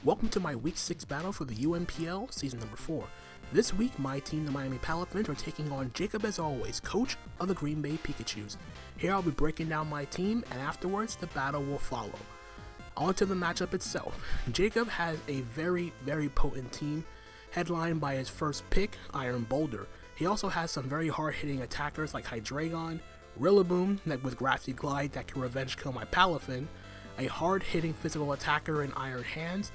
Welcome to my Week 6 battle for the UNPL Season Number 4. This week, my team, the Miami Palafins, are taking on Jacub as always, coach of the Green Bay Pikachus. Here I'll be breaking down my team, and afterwards, the battle will follow. On to the matchup itself. Jacub has a very potent team, headlined by his first pick, Iron Boulder. He also has some very hard-hitting attackers like Hydreigon, Rillaboom, with Grassy Glide that can revenge kill my Palafin, a hard-hitting physical attacker in Iron Hands,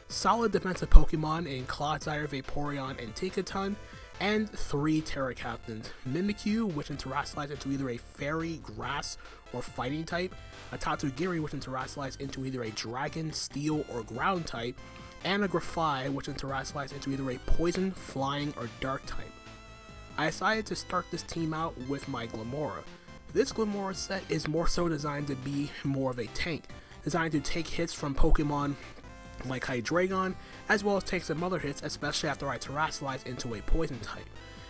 solid defensive Pokemon in Clodsire, Vaporeon, and Tinkaton, and 3 Terra Captains. Mimikyu, which interacts into either a Fairy, Grass, or Fighting type, a Tatsugiri, which interacts into either a Dragon, Steel, or Ground type, and a Grafai, which interacts into either a Poison, Flying, or Dark type. I decided to start this team out with my Glimmora. This Glimmora set is more so designed to be more of a tank, designed to take hits from Pokemon like Hydreigon, as well as take some other hits, especially after I Terrasilize into a Poison type.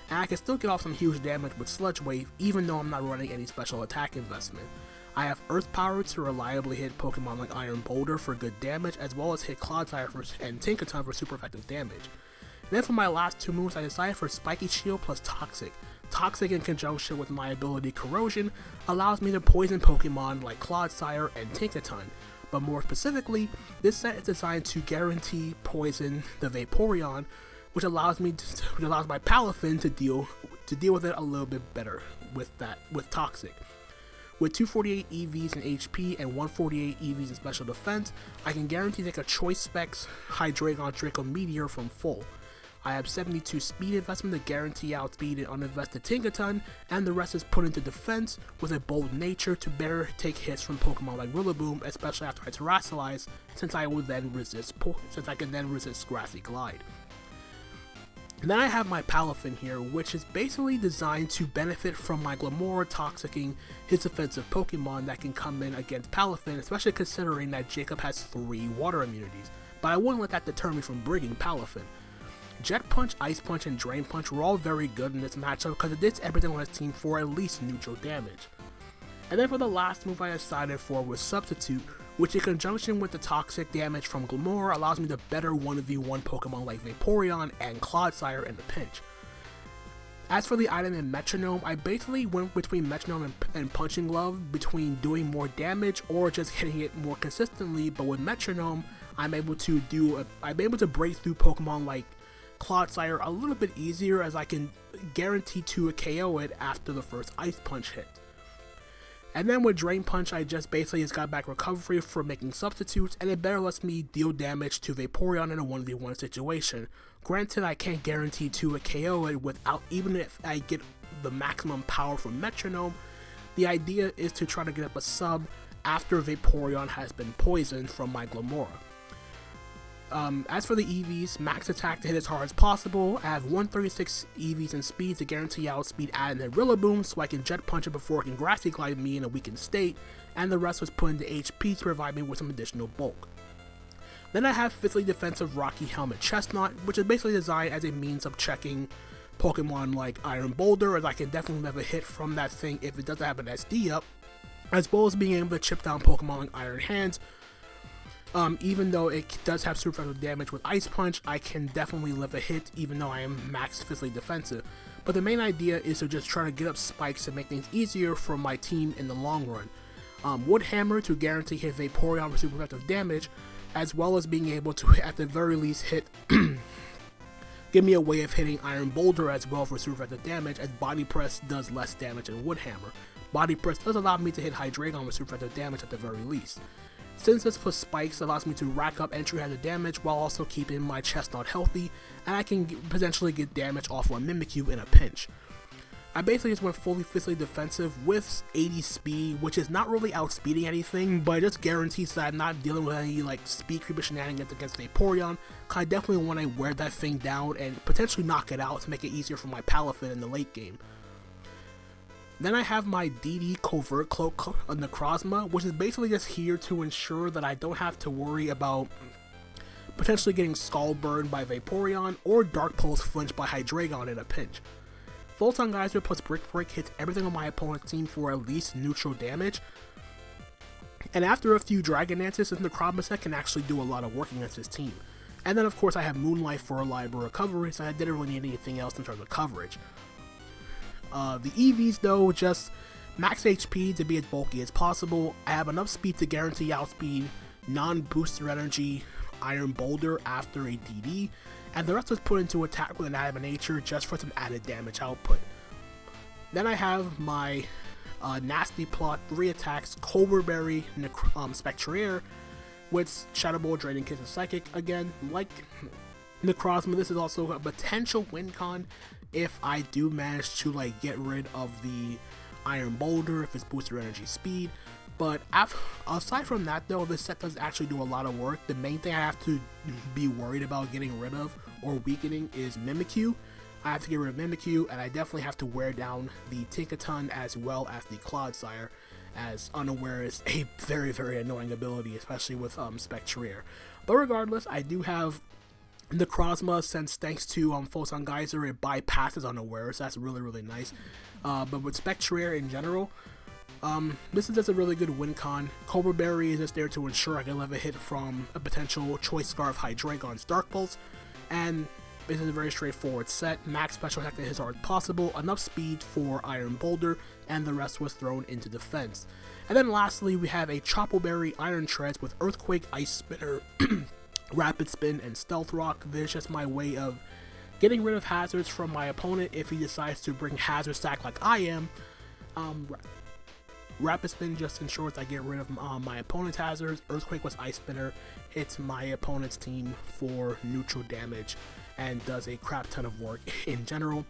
And I can still get off some huge damage with Sludge Wave, even though I'm not running any special attack investment. I have Earth Power to reliably hit Pokemon like Iron Boulder for good damage, as well as hit Clodsire and Tinkaton for super effective damage. And then for my last 2 moves, I decided for Spiky Shield plus Toxic. Toxic in conjunction with my ability Corrosion allows me to poison Pokemon like Clodsire and Tinkaton. But more specifically, this set is designed to guarantee poison the Vaporeon, which allows my Palafin to deal with it a little bit better with Toxic. With 248 EVs in HP and 148 EVs in special defense, I can guarantee take a Choice Specs Hydreigon Draco Meteor from full. I have 72 speed investment to guarantee outspeed an uninvested Tinkaton, and the rest is put into defense with a bold nature to better take hits from Pokemon like Rillaboom, especially after I Terrasilize, since I can then resist Grassy Glide. Then I have my Palafin here, which is basically designed to benefit from my Glimmora toxicking his defensive Pokemon that can come in against Palafin, especially considering that Jacub has 3 water immunities, but I wouldn't let that deter me from bringing Palafin. Jet Punch, Ice Punch, and Drain Punch were all very good in this matchup because it did everything on his team for at least neutral damage. And then for the last move I decided for was Substitute, which in conjunction with the toxic damage from Glimmora allows me to better 1v1 Pokemon like Vaporeon and Clodsire in the pinch. As for the item in Metronome, I basically went between Metronome and Punching Glove between doing more damage or just hitting it more consistently, but with Metronome, I'm able to break through Pokemon like Clodsire a little bit easier, as I can guarantee to KO it after the first Ice Punch hit. And then with Drain Punch, I just got back recovery for making substitutes, and it better lets me deal damage to Vaporeon in a 1v1 situation. Granted, I can't guarantee to KO it even if I get the maximum power from Metronome. The idea is to try to get up a sub after Vaporeon has been poisoned from my Glimmora. As for the EVs, max attack to hit as hard as possible. I have 136 EVs in speed to guarantee outspeed adding a Rillaboom so I can Jet Punch it before it can Grassy Glide me in a weakened state, and the rest was put into HP to provide me with some additional bulk. Then I have physically defensive Rocky Helmet Chestnut, which is basically designed as a means of checking Pokemon like Iron Boulder, as I can definitely never hit from that thing if it doesn't have an SD up, as well as being able to chip down Pokemon like Iron Hands. Even though it does have super effective damage with Ice Punch, I can definitely live a hit even though I am max physically defensive. But the main idea is to just try to get up spikes to make things easier for my team in the long run. Wood Hammer to guarantee hit Vaporeon for super effective damage, as well as being able to, at the very least, give me a way of hitting Iron Boulder as well for super effective damage, as Body Press does less damage than Wood Hammer. Body Press does allow me to hit Hydreigon with super effective damage at the very least. Since this plus spikes allows me to rack up entry hazard damage while also keeping my Chestnut healthy, and I can potentially get damage off of a Mimikyu in a pinch. I basically just went fully physically defensive with 80 speed, which is not really outspeeding anything, but it just guarantees that I'm not dealing with any speed creeper shenanigans against Vaporeon, because I definitely want to wear that thing down and potentially knock it out to make it easier for my Palafin in the late game. Then I have my DD Covert Cloak Necrozma, which is basically just here to ensure that I don't have to worry about potentially getting Skull Burned by Vaporeon or Dark Pulse flinched by Hydreigon in a pinch. Photon Geyser plus Brick Break hits everything on my opponent's team for at least neutral damage, And after a few Dragon Dances, the Necrozma set can actually do a lot of work against his team. And then of course I have Moonlight for reliable recovery, so I didn't really need anything else in terms of coverage. The EVs though, just max HP to be as bulky as possible. I have enough speed to guarantee outspeed, non-booster energy, Iron Boulder after a DD, and the rest was put into attack with an adamant nature just for some added damage output. Then I have my Nasty Plot 3 attacks, Cobra Berry, Spectrier, with Shadow Ball, Draining Kiss, and Psychic. Again, like Necrozma, this is also a potential win con if I do manage to like get rid of the Iron Boulder, if it's booster energy speed. But aside from that though, this set does actually do a lot of work. The main thing I have to be worried about getting rid of or weakening is Mimikyu. I have to get rid of Mimikyu, and I definitely have to wear down the Tinkaton as well as the Clodsire, as Unaware is a very, very annoying ability, especially with Spectrier. But regardless, I do have Necrozma, since thanks to Photon Geyser, it bypasses Unaware, so that's really, really nice. But with Spectrier in general, this is just a really good win con. Cobra Berry is just there to ensure I can live a hit from a potential Choice Scarf Hydreigon's Dark Pulse, and this is a very straightforward set. Max special attack as hard as possible, enough speed for Iron Boulder, and the rest was thrown into defense. And then lastly, we have a Chopo Berry Iron Treads with Earthquake, Ice Spinner, Rapid Spin, and Stealth Rock. This is just my way of getting rid of hazards from my opponent if he decides to bring hazard stack like I am. Rapid Spin just ensures I get rid of my opponent's hazards. Earthquake with Ice Spinner hits my opponent's team for neutral damage and does a crap ton of work in general.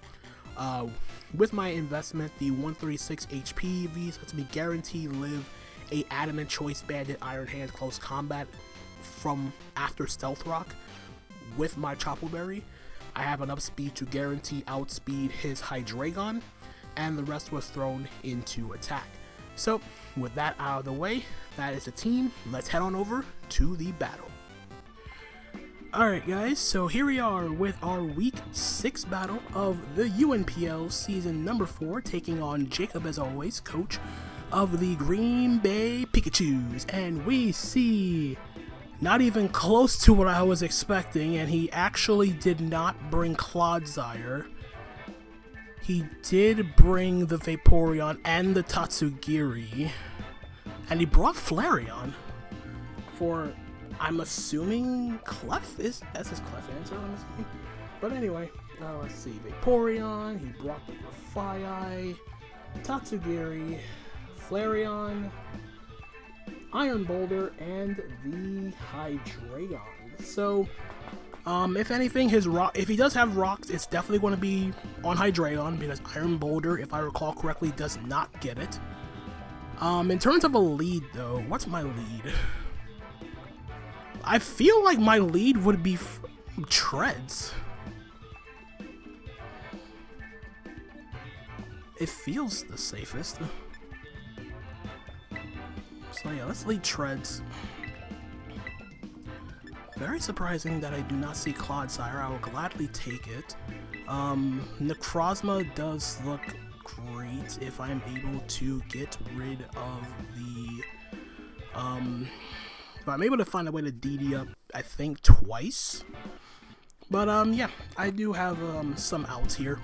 With my investment, the 136 HP EVs lets me guarantee live a Adamant Choice Bandit Iron Hands close combat from after Stealth Rock. With my Chopo Berry, I have enough speed to guarantee outspeed his Hydreigon, and the rest was thrown into attack. So with that out of the way, that is the team. Let's head on over to the battle. Alright guys, so here we are with our week 6 battle of the UNPL season number 4, taking on Jacub as always, coach of the Green Bay Pikachus, and we see not even close to what I was expecting, and he actually did not bring Clodsire. He did bring the Vaporeon and the Tatsugiri, and he brought Flareon for, I'm assuming, Clef? That's his Clef answer, I'm assuming. But anyway, let's see, Vaporeon, he brought the Grafaiai, Tatsugiri, Flareon, Iron Boulder, and the Hydreigon. So, if anything, if he does have rocks, it's definitely going to be on Hydreigon, because Iron Boulder, if I recall correctly, does not get it. In terms of a lead, though, what's my lead? I feel like my lead would be Treads. It feels the safest. So yeah, let's lead Treads. Very surprising that I do not see Clodsire. I will gladly take it. Necrozma does look great if I'm able to get rid of the... if I'm able to find a way to DD up, I think, twice. But yeah, I do have some outs here.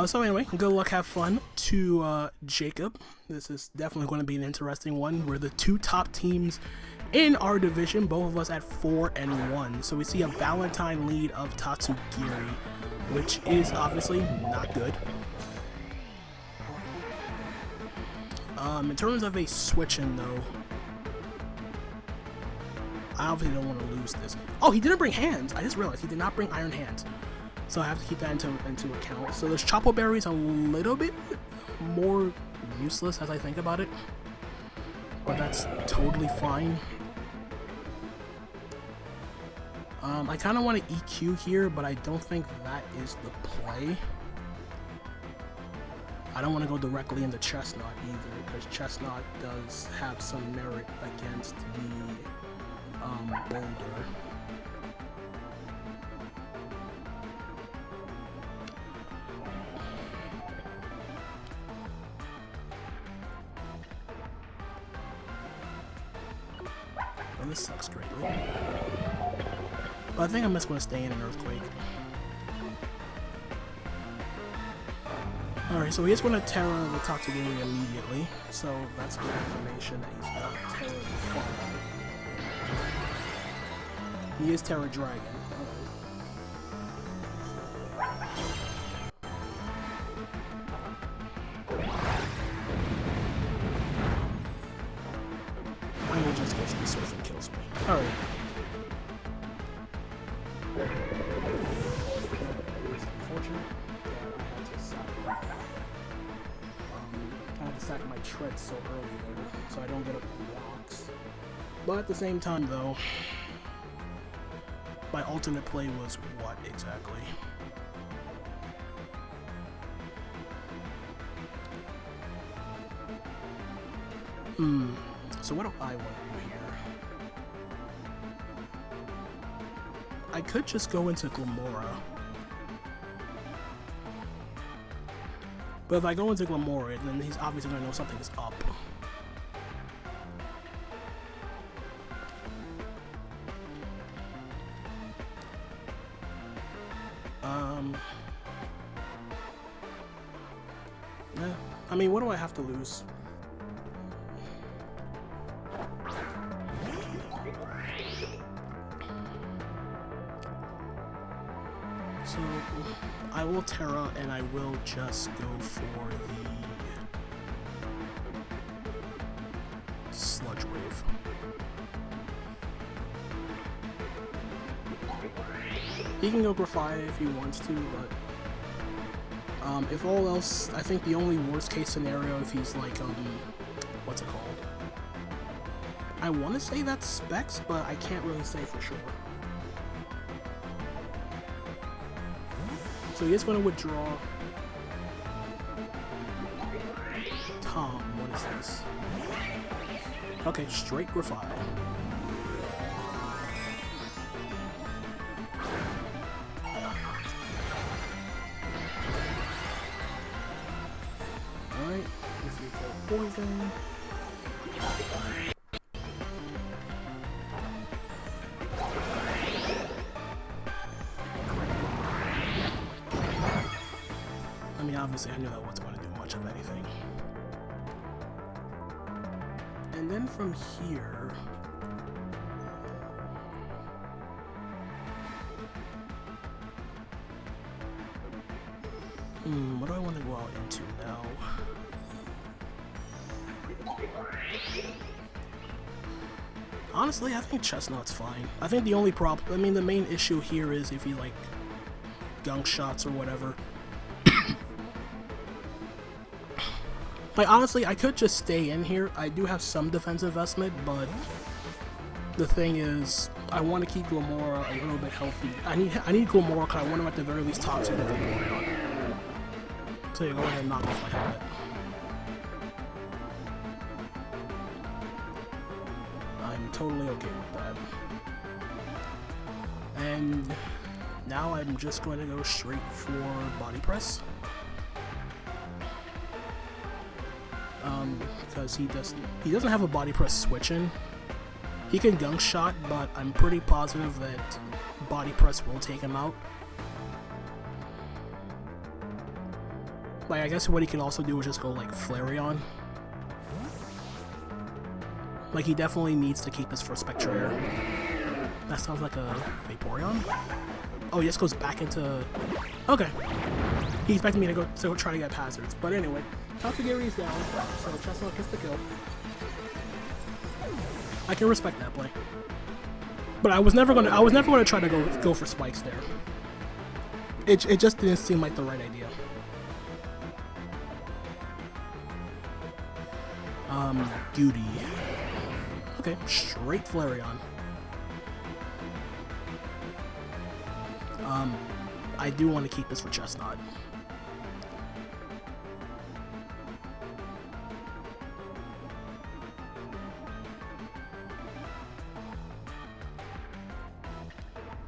So anyway, good luck, have fun to Jacub. This is definitely going to be an interesting one. We're the two top teams in our division, both of us at 4-1. So we see a Valentine lead of Tatsugiri, which is obviously not good. In terms of a switch-in, though, I obviously don't want to lose this. Oh, he didn't bring hands. I just realized he did not bring Iron Hands. So I have to keep that into account. So this Chopo Berry is a little bit more useless as I think about it, but that's totally fine. I kind of want to EQ here, but I don't think that is the play. I don't want to go directly into Chestnut either, because Chestnut does have some merit against the Boulder. and this sucks greatly. But I think I'm just going to stay in an Earthquake. Alright, so he's going to Terra the Tatsugiri immediately. So that's good information that he's got Terra the Fall. He is Terra Dragon. I will just go to the surf and kills me. Alright. It's unfortunate that I had to sack I had to sack my treads so early there, so I don't get up rocks. But at the same time though, my alternate play was what exactly? So what do I want to do here? I could just go into Glamora. But if I go into Glamora, then he's obviously going to know something is up. Yeah, I mean, what do I have to lose? So, I will Terra and I will just go for the Sludge Wave. He can go Grafia if he wants to, but if all else, I think the only worst case scenario if he's like, what's it called? I want to say that's Specs, but I can't really say for sure. So he's going to withdraw. Tom, what is this? Okay, straight Grafia. Alright, let's see for poison. I mean, obviously I knew that wasn't going to do much of anything. And then from here... what do I want to go out into now? Honestly, I think Chestnut's fine. I think the only problem... I mean, the main issue here is if he, like, gunk shots or whatever. Like, honestly, I could just stay in here. I do have some defense investment, but the thing is, I want to keep Glamora a little bit healthy. I need Glamora because I want him at the very least top 2 to Vaporeon. So you go ahead and knock off my helmet. I'm totally okay with that. And now I'm just going to go straight for Body Press. Because he doesn't have a Body Press switch in. He can Gunk Shot, but I'm pretty positive that Body Press will take him out. Like, I guess what he can also do is just go like Flareon. Like, he definitely needs to keep this for Spectrier. That sounds like a Vaporeon. Oh, he just goes back into... Okay. He expected me to go try to get Hazards. But anyway, Tatsugiri's down, so Chestnut gets the kill. I can respect that play. But I was never gonna try to go for spikes there. It just didn't seem like the right idea. Goody. Okay, straight Flareon. I do want to keep this for Chestnut.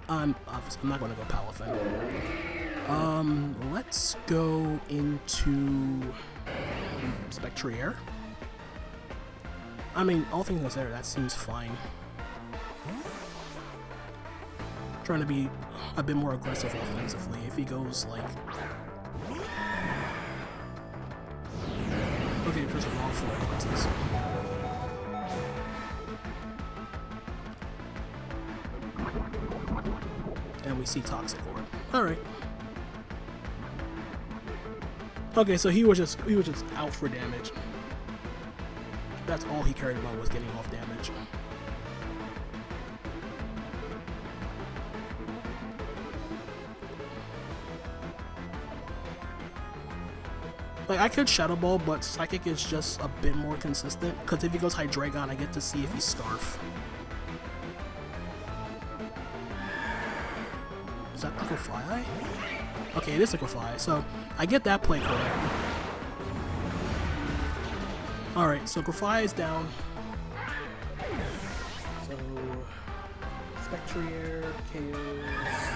Obviously, I'm not going to go Palafins. Let's go into Spectrier. I mean, all things considered, that seems fine. Trying to be a bit more aggressive offensively. If he goes like... Okay, there's a wrong flare. What's this? And we see Toxic Orb. Alright. Okay, so he was just out for damage. That's all he cared about, was getting off damage. Like, I could Shadow Ball, but Psychic is just a bit more consistent, because if he goes Hydreigon, I get to see if he's Scarf. Is that Liquify? Okay, it is Liquify, so I get that play correct. Alright, so Liquify is down. So, Spectrier, KOs,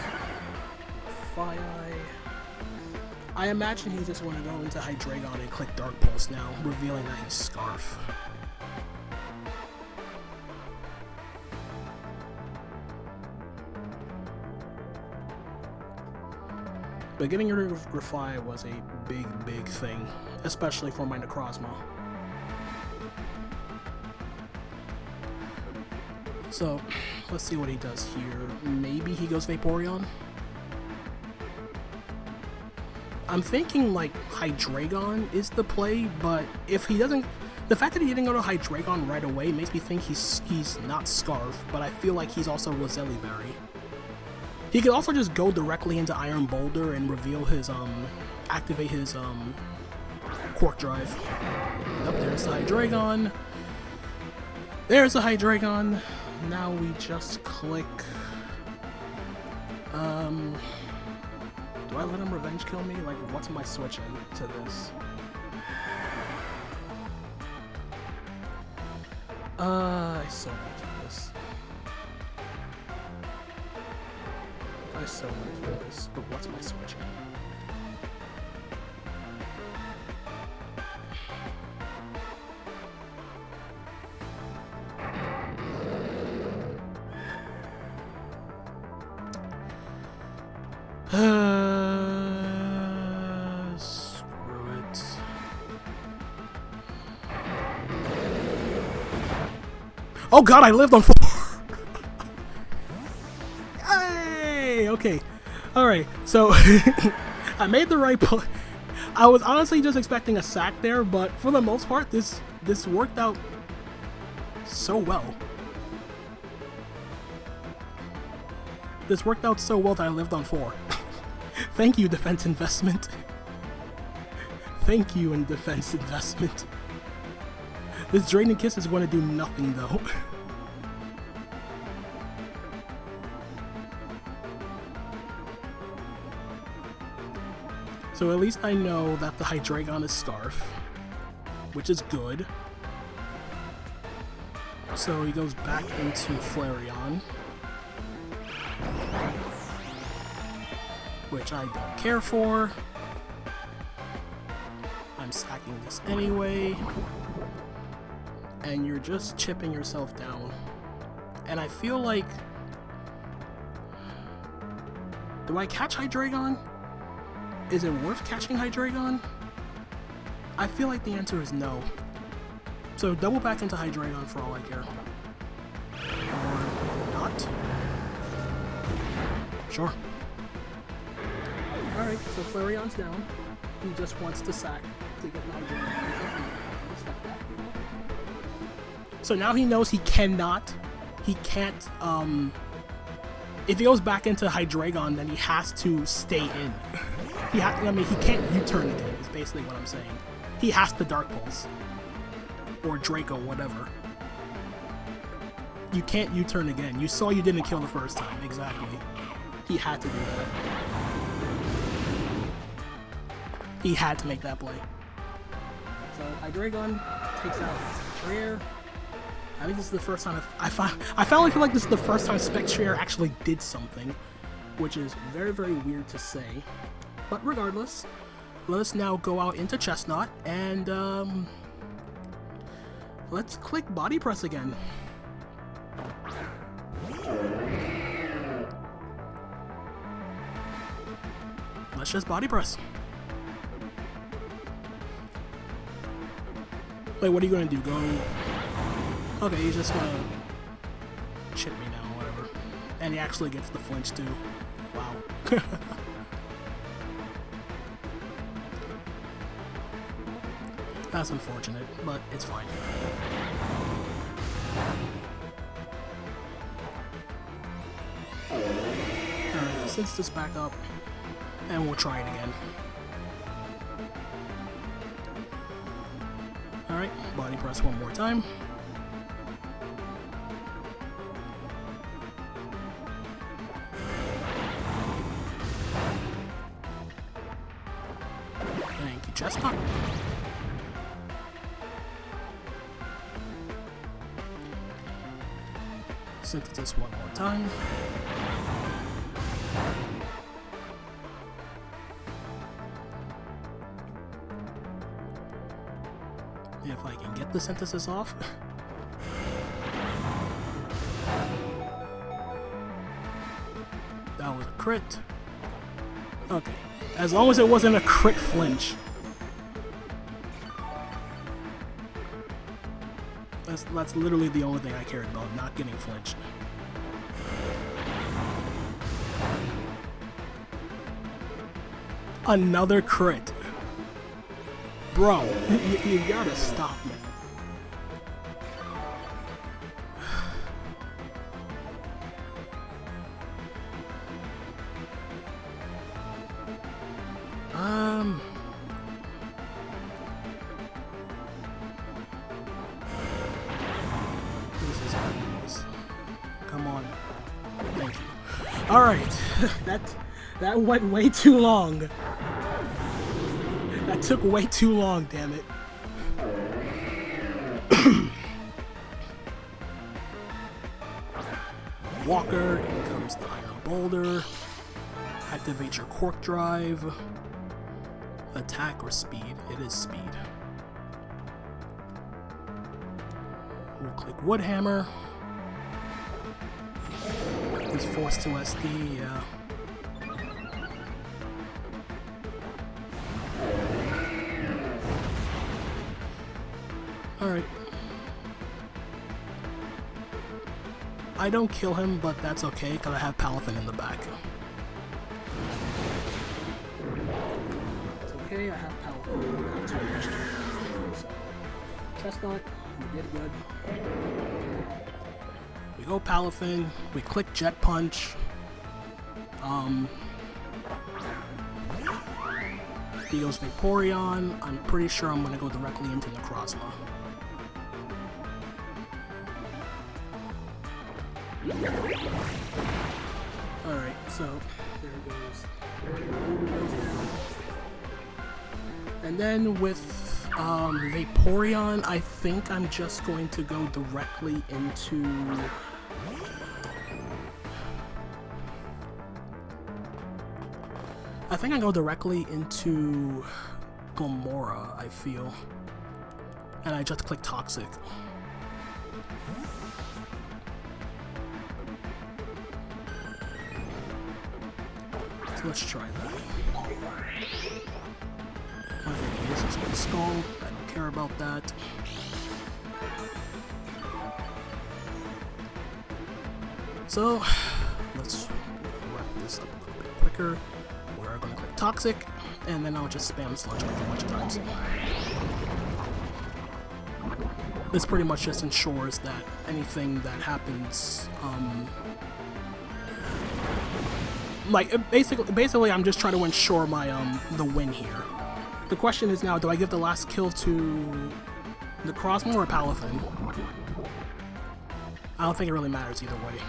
Fire. I imagine he's just going to go into Hydreigon and click Dark Pulse now, revealing that he's Scarf. But getting rid of Grafai was a big thing, especially for my Necrozma. So, let's see what he does here. Maybe he goes Vaporeon? I'm thinking like Hydreigon is the play, but if he doesn't, the fact that he didn't go to Hydreigon right away makes me think he's not Scarf, but I feel like he's also Roselli Berry. He could also just go directly into Iron Boulder and reveal his activate his Quark Drive. Yep, there's the Hydreigon. There's the Hydreigon. Now we just click do I let him Revenge Kill me? Like, what's my switching to this? I so want to do this. I so want to do this, but what's my switching? Screw it. Oh god, I lived on 4! Hey! Okay. Alright, so I made the right play. I was honestly just expecting a sack there, but for the most part, this worked out so well. This worked out so well that I lived on 4. Thank you, defense investment. Thank you, in defense investment. This Draining Kiss is going to do nothing, though. So at least I know that the Hydreigon is Scarf, which is good. So he goes back into Flareon, which I don't care for. I'm sacking this anyway. And you're just chipping yourself down. And I feel like... do I catch Hydreigon? Is it worth catching Hydreigon? I feel like the answer is no. So double back into Hydreigon for all I care. Or not? Sure. Alright, so Flareon's down. He just wants to sack to get the Hydreigon. So now he knows he can't, if he goes back into Hydreigon, then he has to stay in. He can't U-turn again, is basically what I'm saying. He has to Dark Pulse. Or Draco, whatever. You can't U-turn again. You saw you didn't kill the first time, exactly. He had to do that. He had to make that play. So Hydreigon takes out Spectrier. I think this is the first time I finally feel like this is the first time Spectrier actually did something, which is very, very weird to say. But regardless, let us now go out into Chestnut and let's click Body Press again. let's just body press. Wait, what are you gonna do? Go... Okay, he's just gonna chip me now, whatever. And he actually gets the flinch too. Wow. That's unfortunate, but it's fine. Alright, sense this back up, and we'll try it again. Alright, body press one more time. Thank you, Chestnut. Synthesis one more time. If I can get the synthesis off. That was a crit. Okay. As long as it wasn't a crit flinch. That's literally the only thing I cared about, not getting flinched. Another crit. Bro, you gotta stop me. This is nice. Come on. Thank you. Alright. That went way too long. That took way too long, damn it. Walker, in comes the Iron Boulder. Activate your Cork Drive. Attack or speed? It is speed. We'll click Woodhammer. He's forced to SD, yeah. Alright. I don't kill him, but that's okay, because I have Palafins in the back. It's okay, I have Palafins in the back. So, Chestnut, we did good. We go Palafins, we click Jet Punch. He goes Vaporeon. I'm pretty sure I'm going to go directly into Necrozma. Alright, so there it goes. And then with Vaporeon, I think I'm just going to go directly into... I think I go directly into Gomora, I feel. And I just click Toxic. So let's try that. Okay, this is my skull. I don't care about that. So, let's wrap this up a little bit quicker. We're going to click Toxic, and then I'll just spam Sludge Wave a bunch of times. This pretty much just ensures that anything that happens, like basically, I'm just trying to ensure my the win here. The question is now, do I give the last kill to the Necrozma or Palafins? I don't think it really matters either way.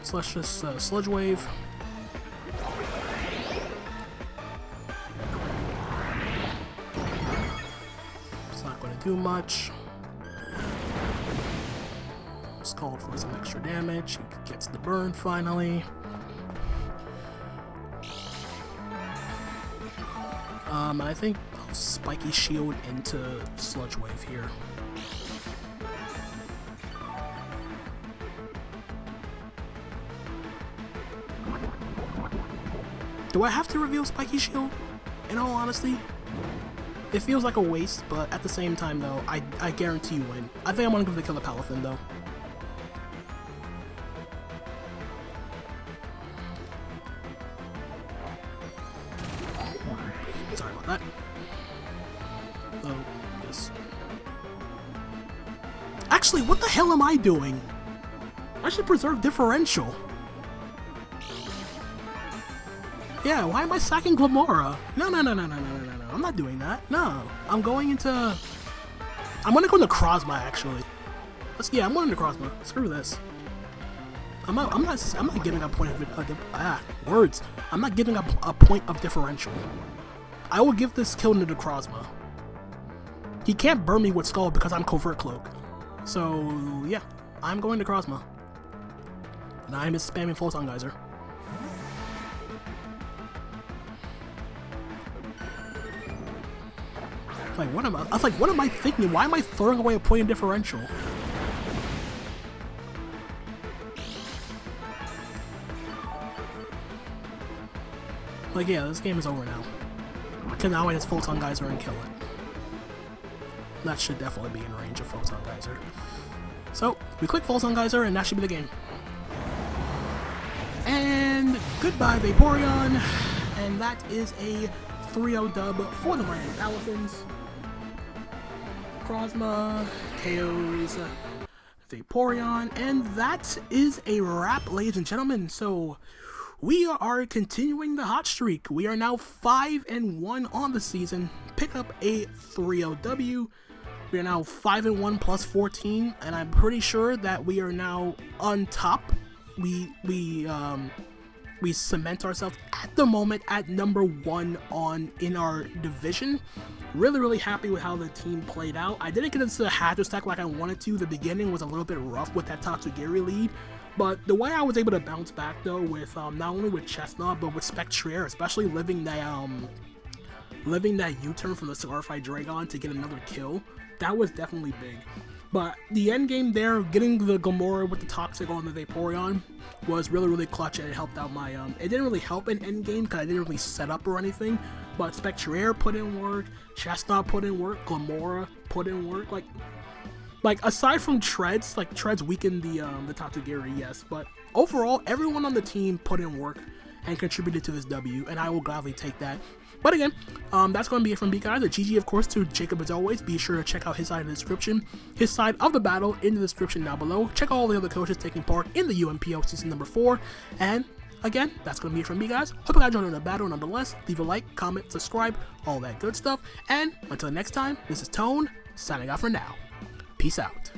So let's just Sludge Wave. It's not going to do much. It's called for some extra damage. He gets the burn finally. And I think I'll Spiky Shield into Sludge Wave here. Do I have to reveal Spiky Shield? In all honesty, it feels like a waste, but at the same time though, I guarantee you win. I think I'm gonna give the kill to Palafin though. Sorry about that. Oh, yes. Actually, what the hell am I doing? I should preserve differential. Yeah, why am I sacking Glamora? No. I'm not doing that. No. I'm going into... I'm gonna go into Krozma, actually. Yeah, I'm going into Krozma. Screw this. I'm not giving up point of... words. I'm not giving up a point of differential. I will give this kill into Krozma. He can't burn me with Skull because I'm Covert Cloak. So, yeah. I'm going to Krozma. And I'm just spamming Photon Geyser. Like, what am I was like, what am I thinking? Why am I throwing away a point in differential? Like, yeah, this game is over now. Because now I just Photon Geyser and kill it. That should definitely be in range of Photon Geyser. So, we click Photon Geyser and that should be the game. And goodbye Vaporeon. And that is a 3-0 dub for the Miami Palafins. Krozma, KOs, Vaporeon, and that is a wrap, ladies and gentlemen. So we are continuing the hot streak. We are now 5-1 on the season. Pick up a 3-0 W. We are now 5-1 plus 14, and I'm pretty sure that we are now on top. We cement ourselves at the moment at number 1 in our division. Really happy with how the team played out. I didn't get into the Hatcher stack like I wanted to. The beginning was a little bit rough with that Tatsugiri lead, but the way I was able to bounce back though with not only with Chestnut but with Spectrier, especially living that U-turn from the Scarfied Dragon to get another kill, that was definitely big. But the end game there, getting the Glamora with the Toxic on the Vaporeon was really clutch, and it helped out my it didn't really help in end game because I didn't really set up or anything, but Spectrier put in work, Chestnut put in work, Glamora put in work, like aside from Treads, like Treads weakened the Tatsugiri, yes, but overall everyone on the team put in work and contributed to this W, and I will gladly take that. But again, that's going to be it from me, guys. A GG, of course, to Jacub as always. Be sure to check out his side in the description. His side of the battle in the description down below. Check out all the other coaches taking part in the UNPL season number 4. And again, that's going to be it from me, guys. Hope you guys enjoyed the battle. Nonetheless, leave a like, comment, subscribe, all that good stuff. And until next time, this is Tone, signing out for now. Peace out.